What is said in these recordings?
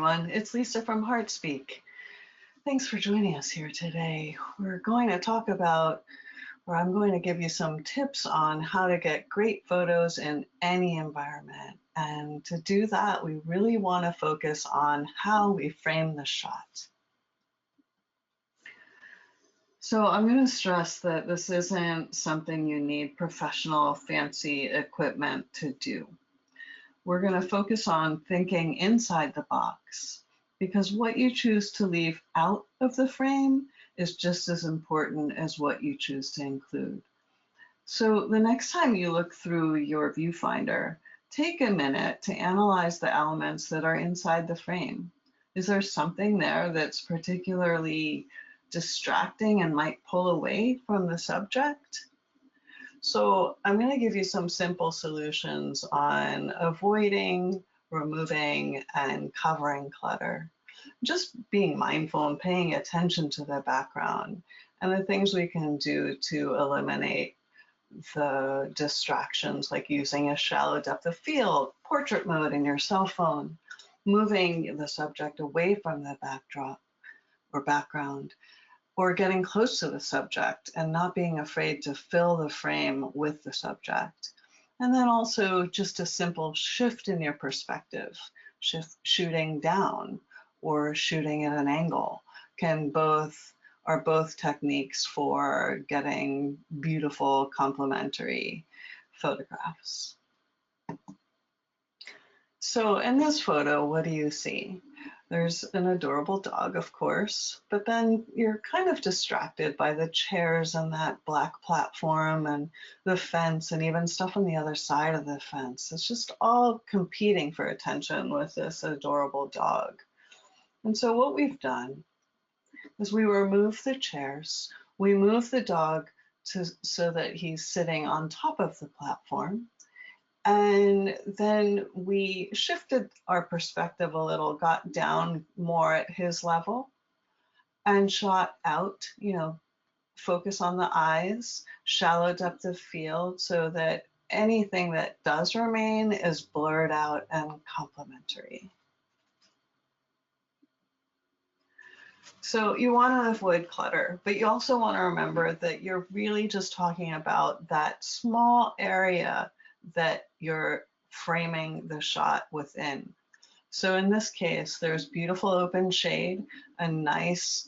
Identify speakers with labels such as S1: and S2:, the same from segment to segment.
S1: everyone. It's Lisa from HeartSpeak. Thanks for joining us here today. We're going to talk about, or I'm going to give you some tips on how to get great photos in any environment. And to do that, we really want to focus on how we frame the shot. So I'm going to stress that this isn't something you need professional, fancy equipment to do. We're going to focus on thinking inside the box, because what you choose to leave out of the frame is just as important as what you choose to include. So the next time you look through your viewfinder, take a minute to analyze the elements that are inside the frame. Is there something there that's particularly distracting and might pull away from the subject? So I'm going to give you some simple solutions on avoiding, removing, and covering clutter. Just being mindful and paying attention to the background and the things we can do to eliminate the distractions, like using a shallow depth of field, portrait mode in your cell phone, moving the subject away from the backdrop or background, or getting close to the subject and not being afraid to fill the frame with the subject. And then also just a simple shift in your perspective, shooting down or shooting at an angle are both techniques for getting beautiful complementary photographs. So in this photo, what do you see? There's an adorable dog, of course, but then you're kind of distracted by the chairs and that black platform and the fence and even stuff on the other side of the fence. It's just all competing for attention with this adorable dog. And so what we've done is we remove the chairs, we move the dog so that he's sitting on top of the platform. And then we shifted our perspective a little, got down more at his level and shot out, focus on the eyes, shallow depth of field so that anything that does remain is blurred out and complementary. So you want to avoid clutter, but you also want to remember that you're really just talking about that small area that you're framing the shot within. So in this case, there's beautiful open shade, a nice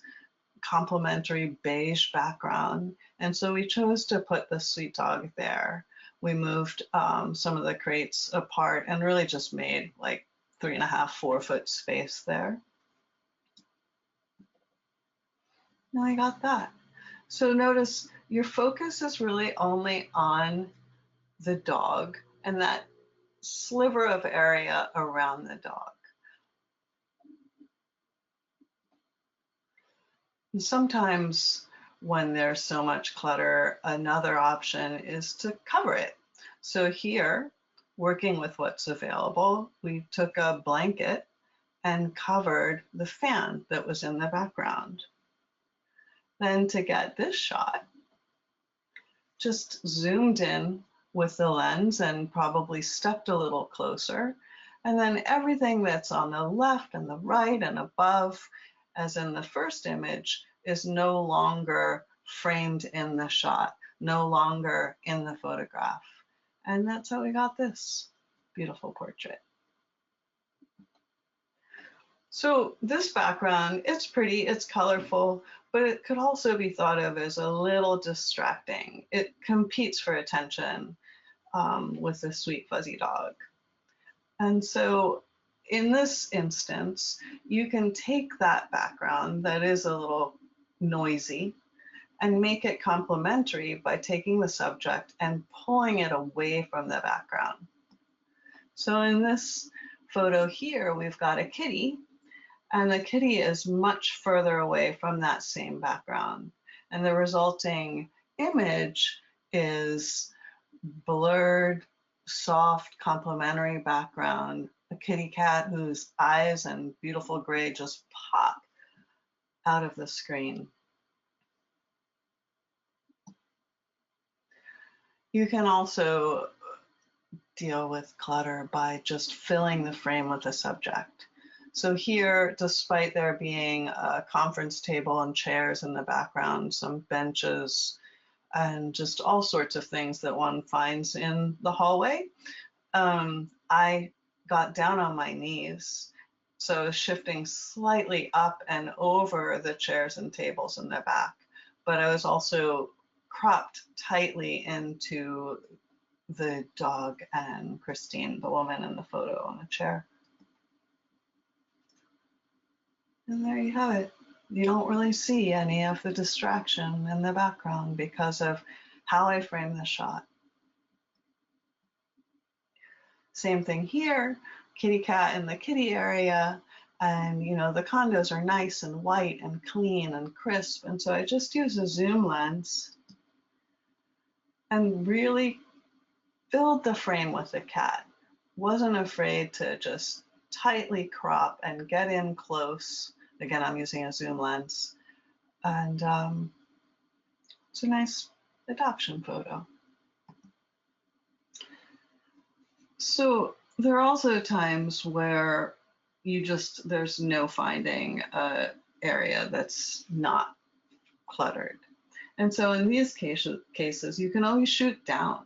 S1: complementary beige background. And so we chose to put the sweet dog there. We moved some of the crates apart and really just made like 3.5, 4 foot space there. Now I got that. So notice your focus is really only on the dog and that sliver of area around the dog. And sometimes when there's so much clutter, another option is to cover it. So here, working with what's available, we took a blanket and covered the fan that was in the background. Then to get this shot, just zoomed in with the lens and probably stepped a little closer. And then everything that's on the left and the right and above, as in the first image, is no longer framed in the shot, no longer in the photograph. And that's how we got this beautiful portrait. So this background, it's pretty, it's colorful, but it could also be thought of as a little distracting. It competes for attention with the sweet fuzzy dog. And so in this instance, you can take that background that is a little noisy and make it complementary by taking the subject and pulling it away from the background. So in this photo here, we've got a kitty, and the kitty is much further away from that same background. And the resulting image is blurred, soft, complementary background, a kitty cat whose eyes and beautiful gray just pop out of the screen. You can also deal with clutter by just filling the frame with a subject. So here, despite there being a conference table and chairs in the background, some benches, and just all sorts of things that one finds in the hallway, I got down on my knees. So shifting slightly up and over the chairs and tables in the back, but I was also cropped tightly into the dog and Christine, the woman in the photo on a chair. And there you have it. You don't really see any of the distraction in the background because of how I frame the shot. Same thing here, kitty cat in the kitty area. And you know, the condos are nice and white and clean and crisp. And so I just use a zoom lens and really filled the frame with the cat. Wasn't afraid to just tightly crop and get in close. Again, I'm using a zoom lens. And it's a nice adoption photo. So there are also times where there's no finding an area that's not cluttered. And so in these cases, you can always shoot down,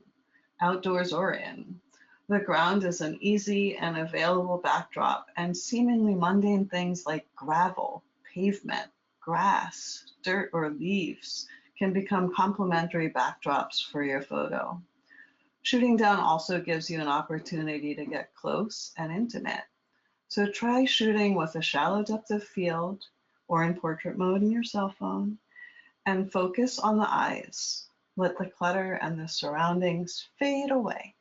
S1: outdoors or in. The ground is an easy and available backdrop, and seemingly mundane things like gravel, pavement, grass, dirt, or leaves can become complementary backdrops for your photo. Shooting down also gives you an opportunity to get close and intimate. So try shooting with a shallow depth of field or in portrait mode in your cell phone, and focus on the eyes. Let the clutter and the surroundings fade away.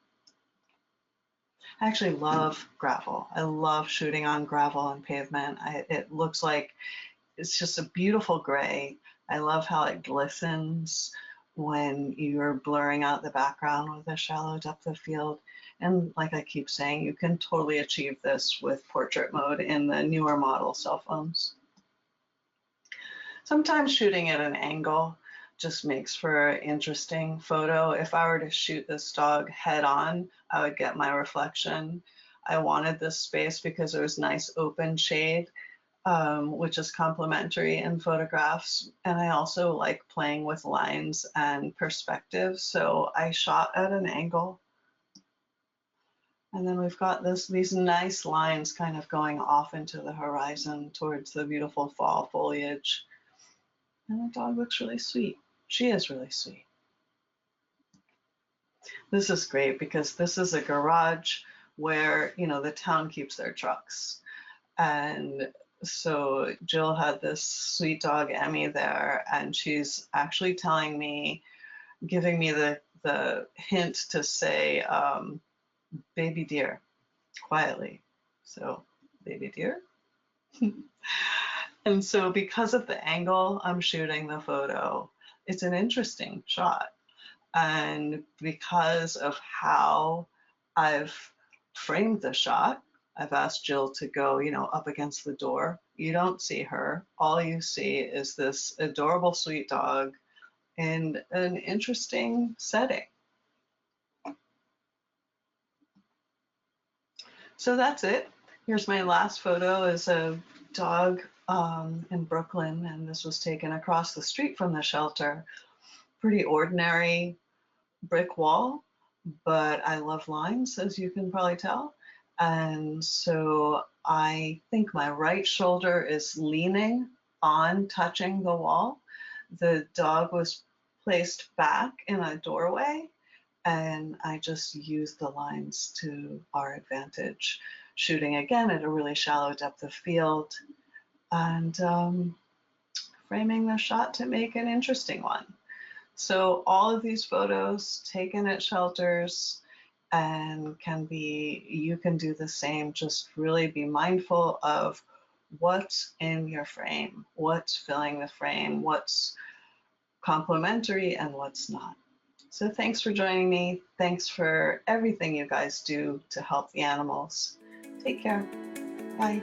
S1: I actually love gravel. I love shooting on gravel and pavement. It looks like it's just a beautiful gray. I love how it glistens when you're blurring out the background with a shallow depth of field. And like I keep saying, you can totally achieve this with portrait mode in the newer model cell phones. Sometimes shooting at an angle just makes for an interesting photo. If I were to shoot this dog head on, I would get my reflection. I wanted this space because there was nice open shade, which is complementary in photographs. And I also like playing with lines and perspective. So I shot at an angle. And then we've got these nice lines kind of going off into the horizon towards the beautiful fall foliage. And the dog looks really sweet. She is really sweet. This is great because this is a garage where, you know, the town keeps their trucks. And so Jill had this sweet dog, Emmy, there, and she's actually telling me, giving me the hint to say, baby deer, quietly. So, baby deer. And so because of the angle I'm shooting the photo, it's an interesting shot. And because of how I've framed the shot, I've asked Jill to go, you know, up against the door. You don't see her. All you see is this adorable, sweet dog in an interesting setting. So that's it. Here's my last photo is a dog in Brooklyn, and this was taken across the street from the shelter. Pretty ordinary brick wall, but I love lines, as you can probably tell. And so I think my right shoulder is leaning on touching the wall. The dog was placed back in a doorway, and I just used the lines to our advantage, shooting again at a really shallow depth of field and framing the shot to make an interesting one. So all of these photos taken at shelters and you can do the same. Just really be mindful of what's in your frame, what's filling the frame, what's complementary and what's not. So thanks for joining me. Thanks for everything you guys do to help the animals. Take care. Bye.